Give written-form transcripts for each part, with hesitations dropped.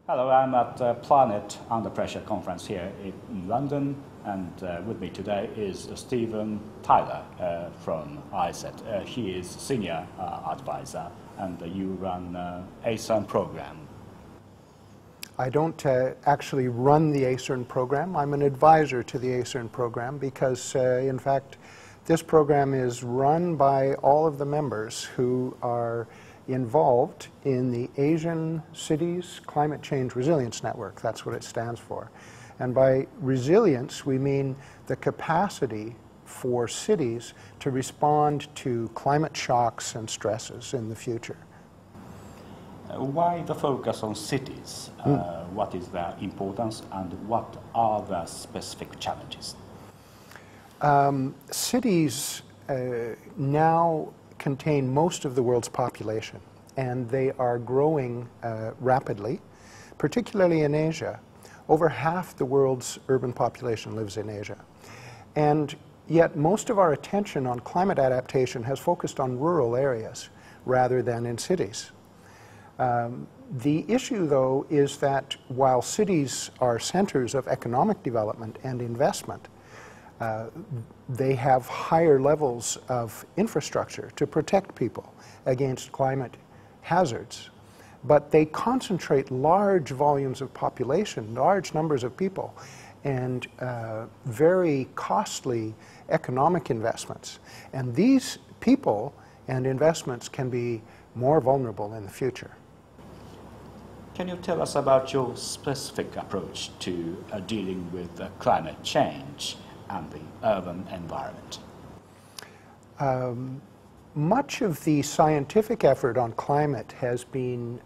Hello, I'm at Planet Under Pressure conference here in London, and with me today is Stephen Tyler from ISET. He is senior advisor, and you run ACCCRN program. I don't actually run the ACCCRN program. I'm an advisor to the ACCCRN program because, in fact, this program is run by all of the members who are involved in the Asian Cities Climate Change Resilience Network. That's what it stands for. And by resilience, we mean the capacity for cities to respond to climate shocks and stresses in the future. Why the focus on cities? What is their importance, and what are the specific challenges? Cities now contain most of the world's population, and they are growing rapidly, particularly in Asia. Over half the world's urban population lives in Asia. And yet most of our attention on climate adaptation has focused on rural areas rather than in cities. The issue, though, is that while cities are centers of economic development and investment, they have higher levels of infrastructure to protect people against climate hazards. But they concentrate large volumes of population, large numbers of people, and very costly economic investments. And these people and investments can be more vulnerable in the future. Can you tell us about your specific approach to dealing with climate change and the urban environment? Much of the scientific effort on climate has been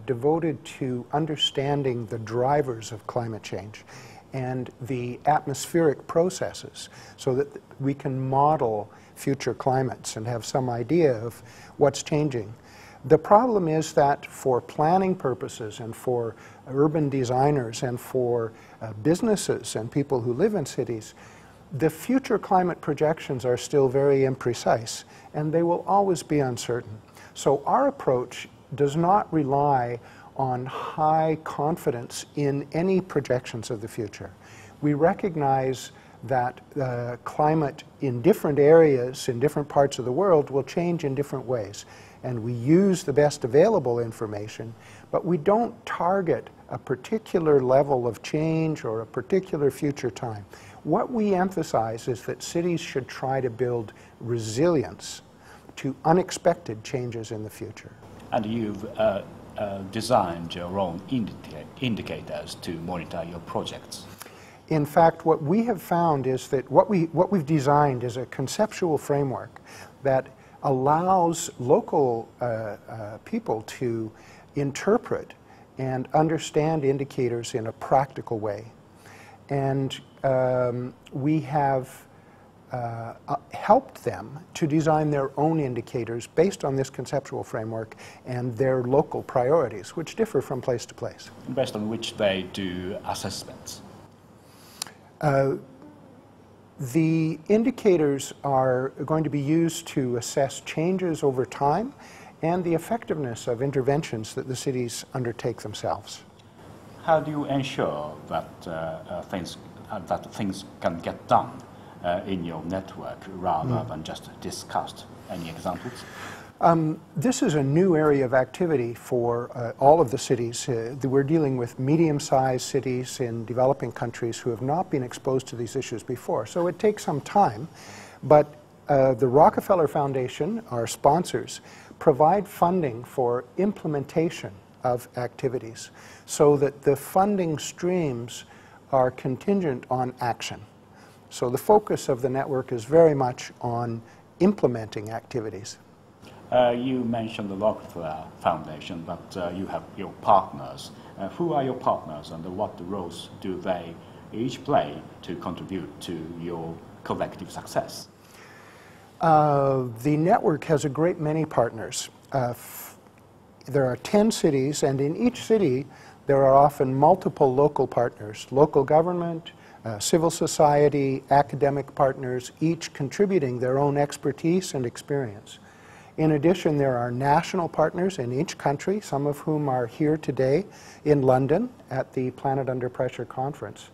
devoted to understanding the drivers of climate change and the atmospheric processes so that we can model future climates and have some idea of what's changing. The problem is that for planning purposes and for urban designers and for businesses and people who live in cities, the future climate projections are still very imprecise, and they will always be uncertain. So our approach does not rely on high confidence in any projections of the future. We recognize that climate in different areas, in different parts of the world, will change in different ways. And we use the best available information, but we don't target a particular level of change or a particular future time. What we emphasize is that cities should try to build resilience to unexpected changes in the future. And you've designed your own indicators to monitor your projects. In fact, what we have found is that what we've designed is a conceptual framework that allows local people to interpret and understand indicators in a practical way. And we have helped them to design their own indicators based on this conceptual framework and their local priorities, which differ from place to place. Based on which they do assessments? The indicators are going to be used to assess changes over time and the effectiveness of interventions that the cities undertake themselves. How do you ensure that things can get done in your network rather than just discussed? Any examples? This is a new area of activity for all of the cities. We're dealing with medium-sized cities in developing countries who have not been exposed to these issues before. So it takes some time, but the Rockefeller Foundation, our sponsors, provide funding for implementation of activities so that the funding streams are contingent on action. So the focus of the network is very much on implementing activities. You mentioned the Rockefeller Foundation, but you have your partners. Who are your partners, and what roles do they each play to contribute to your collective success? The network has a great many partners. There are 10 cities, and in each city there are often multiple local partners, local government, civil society, academic partners, each contributing their own expertise and experience. In addition, there are national partners in each country, some of whom are here today in London at the Planet Under Pressure conference.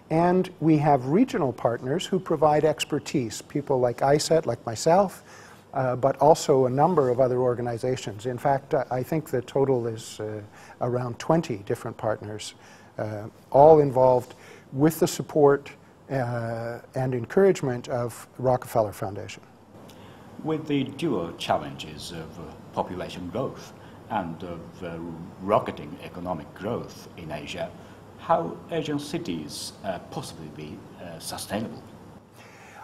And we have regional partners who provide expertise, people like ISET, like myself, but also a number of other organizations. In fact, I think the total is around 20 different partners, all involved with the support and encouragement of Rockefeller Foundation. With the dual challenges of population growth and of rocketing economic growth in Asia, how Asian cities possibly be sustainable?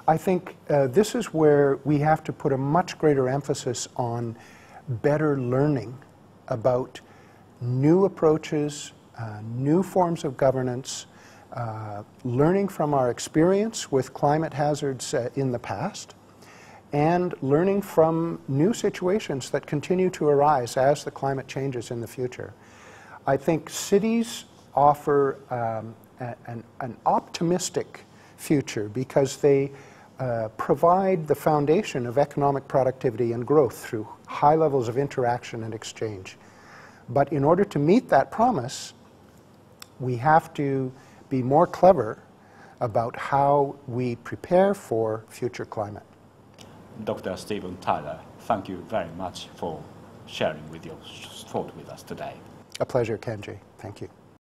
I think this is where we have to put a much greater emphasis on better learning about new approaches, new forms of governance, learning from our experience with climate hazards in the past, and learning from new situations that continue to arise as the climate changes in the future. I think cities offer an optimistic future because they provide the foundation of economic productivity and growth through high levels of interaction and exchange. But in order to meet that promise, we have to be more clever about how we prepare for future climate. Dr. Stephen Tyler, thank you very much for sharing with your thought with us today. A pleasure, Kenji. Thank you.